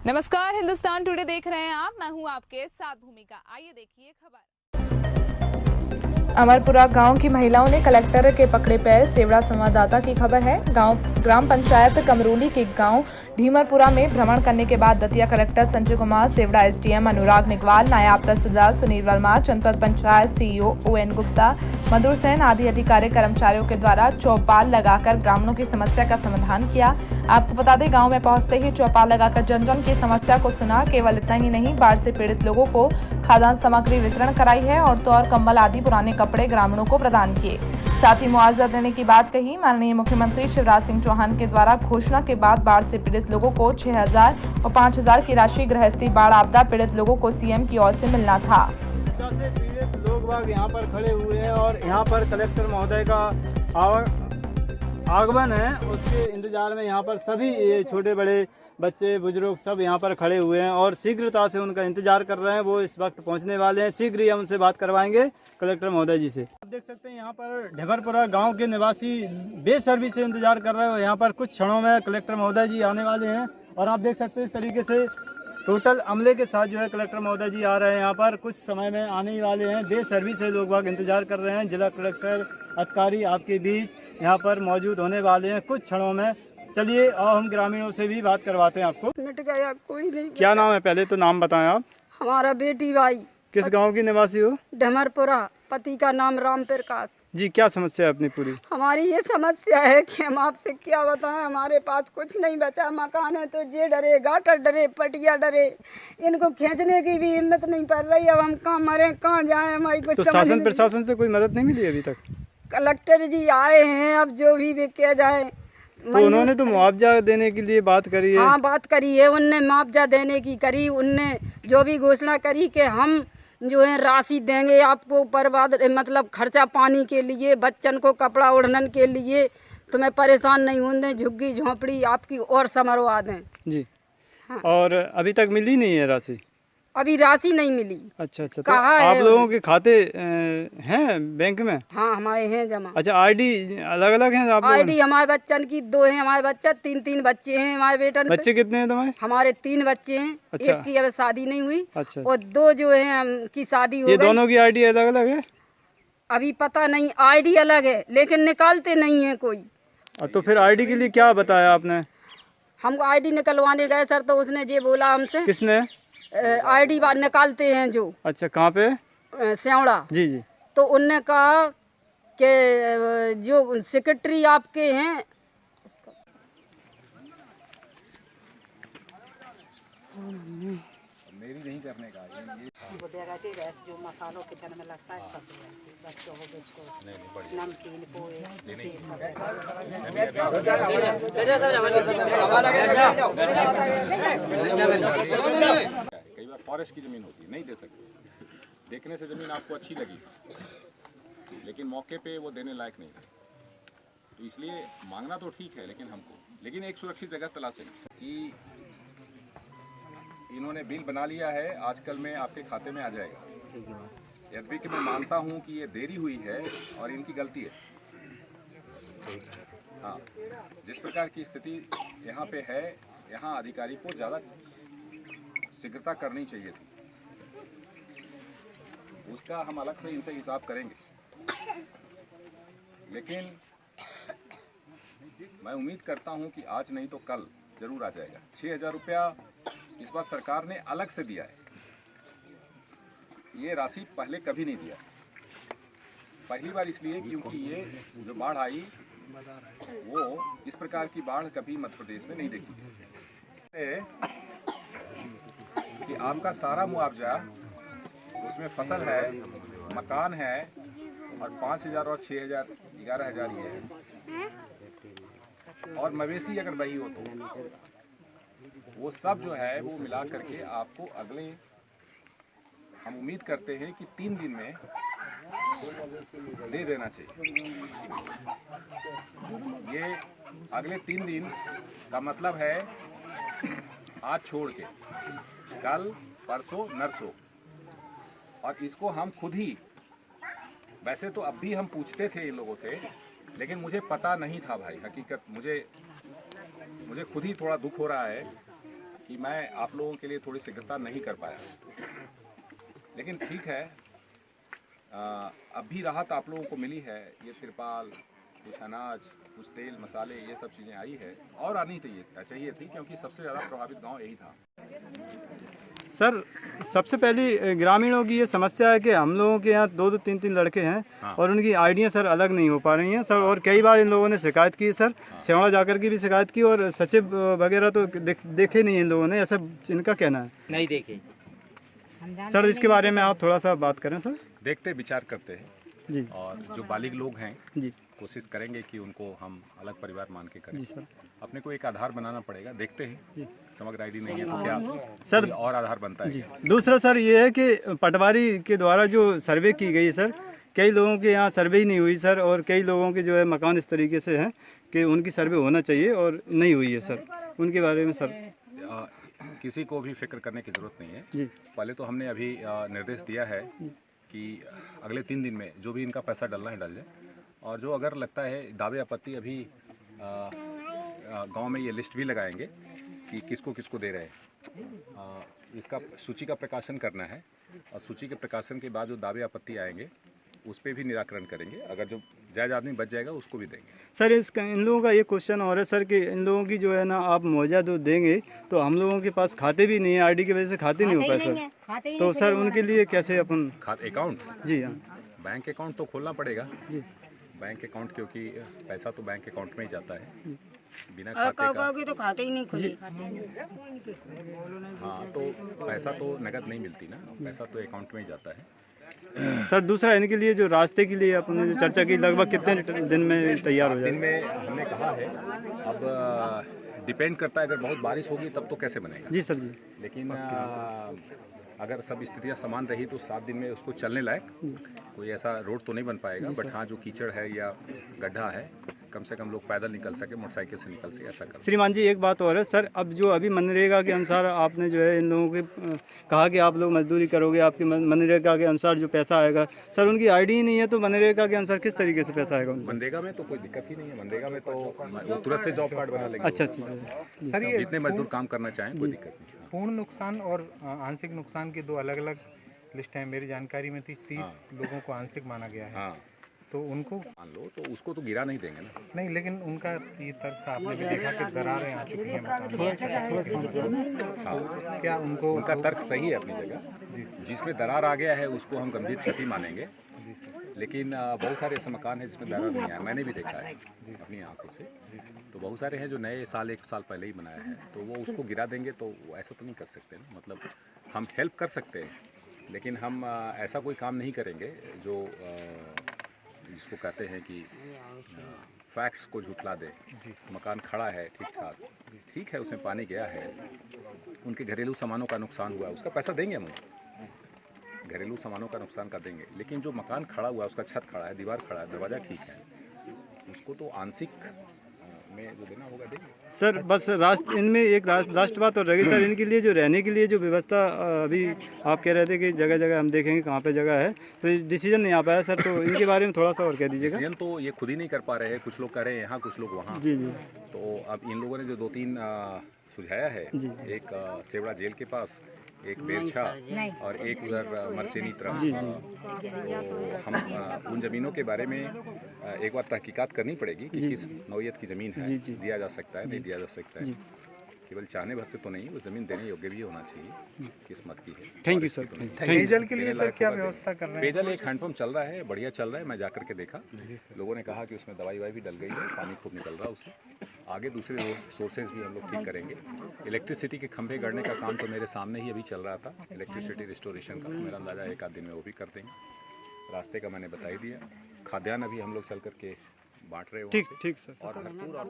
नमस्कार, हिंदुस्तान टुडे देख रहे हैं आप। मैं हूं आपके साथ भूमिका। आइए देखिए खबर। अमरपुरा गांव की महिलाओं ने कलेक्टर के पकड़े पैर, सेवड़ा संवाददाता की खबर है। ग्राम पंचायत कमरोली के गांव ढीमरपुरा में भ्रमण करने के बाद दतिया कलेक्टर संजय कुमार, सेवड़ा एसडीएम अनुराग निगवाल, नायब तहसीलदार सुनील वर्मा, जनपद पंचायत सीईओ ओएन गुप्ता, मधुर सेन आदि अधिकारी कर्मचारियों के द्वारा चौपाल लगाकर ग्रामीणों की समस्या का समाधान किया। आपको बता दें, गांव में पहुंचते ही चौपाल लगाकर जन जन की समस्या को सुना। केवल इतना ही नहीं, बाढ़ से पीड़ित लोगों को खाद्यान्न सामग्री वितरण कराई है और तो कंबल आदि पुराने कपड़े ग्रामीणों को प्रदान किए। साथ ही मुआवजा देने की बात कही। माननीय मुख्यमंत्री शिवराज सिंह चौहान के द्वारा घोषणा के बाद बाढ़ से पीड़ित लोगों को 6,000 और 5,000 की राशि गृहस्थी बाढ़ आपदा पीड़ित लोगों को सीएम की ओर से मिलना था। से पीड़ित लोग बाग यहाँ पर खड़े हुए हैं और यहाँ पर कलेक्टर महोदय का आगमन है, उसके इंतजार में यहाँ पर सभी ये छोटे बड़े बच्चे बुजुर्ग सब यहाँ पर खड़े हुए हैं और शीघ्रता से उनका इंतजार कर रहे हैं। वो इस वक्त पहुँचने वाले हैं, शीघ्र ही हम उनसे बात करवाएंगे कलेक्टर महोदय जी से। आप देख सकते हैं यहाँ पर ढेमरपुरा गांव के निवासी बेसब्री से इंतजार कर रहे हो। यहाँ पर कुछ क्षणों में कलेक्टर महोदय जी आने वाले हैं और आप देख सकते हैं इस तरीके से टोटल अमले के साथ जो है कलेक्टर महोदय जी आ रहे हैं। यहाँ पर कुछ समय में आने ही वाले हैं। बेसब्री से लोग बाग इंतजार कर रहे हैं। जिला कलेक्टर अधिकारी आपके बीच यहाँ पर मौजूद होने वाले हैं कुछ क्षणों में। चलिए और हम ग्रामीणों से भी बात करवाते हैं आपको। मिट गया, कोई नहीं। क्या नाम है? पहले तो नाम बताएं आप। हमारा बेटी भाई। किस गांव की निवासी हो? ढेमरपुरा। पति का नाम राम प्रकाश जी। क्या समस्या है अपनी पूरी? हमारी ये समस्या है कि हम आपसे क्या बताएं, हमारे पास कुछ नहीं बचा। मकान है तो जे डरे, गाटर डरे, पटिया डरे, इनको खींचने की भी हिम्मत नहीं पड़ रही। अब हम कहाँ मरे, कहाँ जाए, हमारी कुछ तो शासन प्रशासन से कोई मदद नहीं मिली अभी तक? कलेक्टर जी आए हैं, अब जो भी वे किया जाए। तो उन्होंने तो मुआवजा देने के लिए बात करी है। हाँ, बात करी है, उनने मुआवजा देने की करी। उनने जो भी घोषणा करी कि हम जो है राशि देंगे आपको, बर्बाद मतलब खर्चा पानी के लिए, बच्चन को कपड़ा ओढ़ने के लिए, तुम्हें परेशान नहीं होने, झुग्गी झोंपड़ी आपकी और समरवा दें जी। हाँ। और अभी तक मिली नहीं है राशि? अभी राशि नहीं मिली। अच्छा। तो आप लोगों के खाते हैं बैंक में? हाँ, हमारे हैं जमा। अच्छा, आईडी अलग अलग हैं आप लोगों? आईडी हमारे बच्चन की 2 हैं। हमारे बच्चा 3 बच्चे हैं हमारे बेटन। बच्चे कितने हैं तुम्हारे? हमारे 3 बच्चे हैं। अच्छा। एक की अभी शादी नहीं हुई। अच्छा। और 2 जो है की शादी हो गई। ये दोनों की आईडी अलग अलग है? अभी पता नहीं, आईडी अलग है लेकिन निकालते नहीं है कोई। तो फिर आईडी के लिए क्या बताया आपने? हमको आईडी निकलवाने गए सर, तो उसने ये बोला हमसे। किसने? आईडी निकालते हैं जो। अच्छा, कहाँ पे? सेवड़ा जी जी। तो उनने कहा कि जो सेक्रेटरी आपके हैं मेरी नहीं करने का वो देगा कि जो मसालों किचन में लगता है सब बच्चों को बिस्कुट नमकीन पोए कई बार फॉरेस्ट की जमीन होती है, नहीं दे सकते। देखने से जमीन आपको अच्छी लगी लेकिन मौके पे वो देने लायक नहीं है, तो इसलिए मांगना तो ठीक है लेकिन एक सुरक्षित जगह तलाशें कि इन्होंने बिल बना लिया है, आजकल में आपके खाते में आ जाएगा। यद्यपि कि मैं मानता हूं कि ये देरी हुई है और इनकी गलती है। हाँ, जिस प्रकार की स्थिति यहाँ पे है, यहाँ अधिकारी को ज़्यादा शीघ्रता करनी चाहिए थी। उसका हम अलग से इनसे हिसाब करेंगे, लेकिन मैं उम्मीद करता हूँ कि आज नहीं तो कल ज़रूर आ जाएगा। 6,000 रुपया इस बार सरकार ने अलग से दिया है। ये राशि पहले कभी नहीं दिया, पहली बार इसलिए क्योंकि ये जो बाढ़ आई वो इस प्रकार की बाढ़ कभी मध्य प्रदेश में नहीं देखी है कि आपका सारा मुआवजा उसमें फसल है, मकान है और 5,000 और 6,000 11,000 ये है, और मवेशी अगर बही हो तो वो सब जो है वो मिला करके आपको अगले, हम उम्मीद करते हैं कि 3 दिन में दे देना चाहिए। ये अगले 3 दिन का मतलब है आज छोड़ के कल, परसों, नरसों, और इसको हम खुद ही, वैसे तो अब भी हम पूछते थे इन लोगों से, लेकिन मुझे पता नहीं था भाई, हकीकत मुझे खुद ही थोड़ा दुख हो रहा है कि मैं आप लोगों के लिए थोड़ी शीघ्रता नहीं कर पाया, लेकिन ठीक है, अब भी राहत आप लोगों को मिली है। ये तिरपाल, कुछ अनाज, कुछ तेल मसाले, ये सब चीज़ें आई है और आनी चाहिए थी, क्योंकि सबसे ज़्यादा प्रभावित गांव यही था। सर, सबसे पहली ग्रामीणों की ये समस्या है कि हम लोगों के यहाँ 2-2, 3-3 लड़के हैं। हाँ। और उनकी आइडियाँ सर अलग नहीं हो पा रही हैं सर, और कई बार इन लोगों ने शिकायत की सर, सेवड़ा जाकर की भी शिकायत की, और सचिव वगैरह तो देखे नहीं इन लोगों ने, ऐसा इनका कहना है। नहीं देखे सर, इसके बारे में आप थोड़ा सा बात करें सर। देखते विचार करते हैं जी और जो बालिग लोग हैं जी कोशिश करेंगे कि उनको हम अलग परिवार मान के करें। जी सर। अपने को एक आधार बनाना पड़ेगा, देखते हैं। समग्र आईडी नहीं है तो क्या सर कोई और आधार बनता है जी। क्या? दूसरा सर ये है कि पटवारी के द्वारा जो सर्वे की गई है सर, कई लोगों के यहाँ सर्वे ही नहीं हुई सर, और कई लोगों के जो है मकान इस तरीके से हैं कि उनकी सर्वे होना चाहिए और नहीं हुई है सर, उनके बारे में सर। किसी को भी फिक्र करने की ज़रूरत नहीं है। जी पहले तो हमने अभी निर्देश दिया है कि अगले 3 दिन में जो भी इनका पैसा डलना है डल जाए, और जो अगर लगता है दावे आपत्ति, अभी गांव में ये लिस्ट भी लगाएंगे कि किसको किसको दे रहे हैं। इसका सूची का प्रकाशन करना है, और सूची के प्रकाशन के बाद जो दावे आपत्ति आएंगे उस पर भी निराकरण करेंगे। अगर जो जायज़ आदमी बच जाएगा उसको भी देंगे। सर, इन लोगों का ये क्वेश्चन और है सर कि इन लोगों की जो है ना, आप मुआवजा तो देंगे तो हम लोगों के पास खाते भी नहीं है, आईडी की वजह से खाते नहीं हो पाए सर, तो सर उनके लिए कैसे अपन अकाउंट? जी हाँ, बैंक अकाउंट तो खोलना पड़ेगा। जी बैंक अकाउंट, क्योंकि पैसा तो बैंक अकाउंट में ही जाता है, बिना खाते का तो खाते ही नहीं खुले। हाँ, तो पैसा तो नगद नहीं मिलती ना, पैसा तो अकाउंट में ही जाता है। सर, दूसरा इनके लिए जो रास्ते के लिए अपने जो चर्चा की, लगभग कितने दिन में तैयार हो दिन जाए? में हमने कहा है। अब डिपेंड करता है, अगर बहुत बारिश होगी तब तो कैसे बनेगा। जी सर जी। लेकिन अगर सब स्थितियां समान रही तो 7 दिन में उसको चलने लायक कोई ऐसा रोड तो नहीं बन पाएगा, बट हाँ, जो कीचड़ है या गड्ढा है, कम से कम लोग पैदल निकल सके, मोटरसाइकिल से निकल सके, ऐसा कर। श्रीमान जी, एक बात और है सर, अब जो अभी मनरेगा के अनुसार आपने जो है इन लोगों के कहा कि आप लोग मजदूरी करोगे, आपके मनरेगा के अनुसार जो पैसा आएगा, सर उनकी आईडी ही नहीं है, तो मनरेगा के अनुसार किस तरीके से पैसा आएगा उनको? मनरेगा में तो कोई दिक्कत ही नहीं है। मनरेगा में तो वो तुरंत से जॉब कार्ड बना लेंगे। अच्छा, सर, ये जितने मजदूर काम करना चाहें कोई दिक्कत नहीं। पूर्ण नुकसान और आंशिक नुकसान की 2 अलग-अलग लिस्ट है। मेरी जानकारी में 30 लोगों को आंशिक माना गया है। हाँ, तो उनको मान लो तो उसको तो गिरा नहीं देंगे ना। नहीं, लेकिन उनका ये तर्क था, आपने भी देखा कि दरारें आ चुकी हैं मकान में। क्या उनको उनका तर्क सही है अपनी जगह। जिसमें दरार आ गया है उसको हम गंभीर क्षति मानेंगे, लेकिन बहुत सारे ऐसे मकान हैं जिसमें दरार नहीं आया, मैंने भी देखा है अपनी आंखों से। तो बहुत सारे हैं जो नए साल 1 साल पहले ही बनाया है, तो वो उसको गिरा देंगे, तो ऐसा तो नहीं कर सकते ना। मतलब हम हेल्प कर सकते हैं, लेकिन हम ऐसा कोई काम नहीं करेंगे जो जिसको कहते हैं कि फैक्ट्स को झुठला दे। मकान खड़ा है ठीक ठाक, ठीक है, उसमें पानी गया है, उनके घरेलू सामानों का नुकसान हुआ है, उसका पैसा देंगे हम, घरेलू सामानों का नुकसान का देंगे। लेकिन जो मकान खड़ा हुआ है, उसका छत खड़ा है, दीवार खड़ा है, दरवाज़ा ठीक है, उसको तो आंशिक में जो देना होगा देंगे। सर, बस इनमें एक लास्ट बात और रहेगी सर, इनके लिए जो रहने के लिए जो व्यवस्था अभी आप कह रहे थे कि जगह जगह हम देखेंगे कहाँ पे जगह है, तो डिसीजन नहीं आ पाया सर, तो इनके बारे में थोड़ा सा और कह दीजिएगा। डिसीजन तो ये खुद ही नहीं कर पा रहे हैं, कुछ लोग कह रहे हैं यहाँ, कुछ लोग वहाँ। जी जी। तो अब इन लोगों ने जो 2-3 सुझाया है, एक सेवड़ा जेल के पास, एक बेरछा और एक उधर मरसेनी तरफ। तो हम उन ज़मीनों के बारे में एक बार तहकीकात करनी पड़ेगी कि किस नौइयत की ज़मीन है, दिया जा सकता है, नहीं दिया जा सकता है। केवल चाहने भर से तो नहीं, वो ज़मीन देने योग्य भी होना चाहिए, किस्मत की है। Thank you sir. पेयजल के लिए सर क्या व्यवस्था कर रहे हैं? पेयजल एक हैंडपम्प चल रहा है, बढ़िया चल रहा है, मैं जाकर के देखा। लोगों ने कहा कि उसमें दवाई भी डल गई है, पानी खूब निकल रहा है उससे। आगे दूसरे सोर्सेज भी हम लोग ठीक करेंगे। इलेक्ट्रिसिटी के खंभे गढ़ने का काम तो मेरे सामने ही अभी चल रहा था, इलेक्ट्रिसिटी रिस्टोरेशन का, तो मेरा अंदाज़ा 1 आध दिन में वो भी कर देंगे। रास्ते का मैंने बता ही दिया। खाद्यान्न अभी हम लोग चल करके बांट रहे हो। ठीक सर। और भरपूर और